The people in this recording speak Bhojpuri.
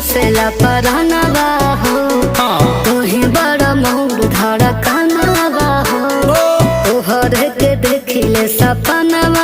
बसेला परानवा हो। तू ही बड़ा मोर धड़कनवा हो। तोहर के देखिले सपनवा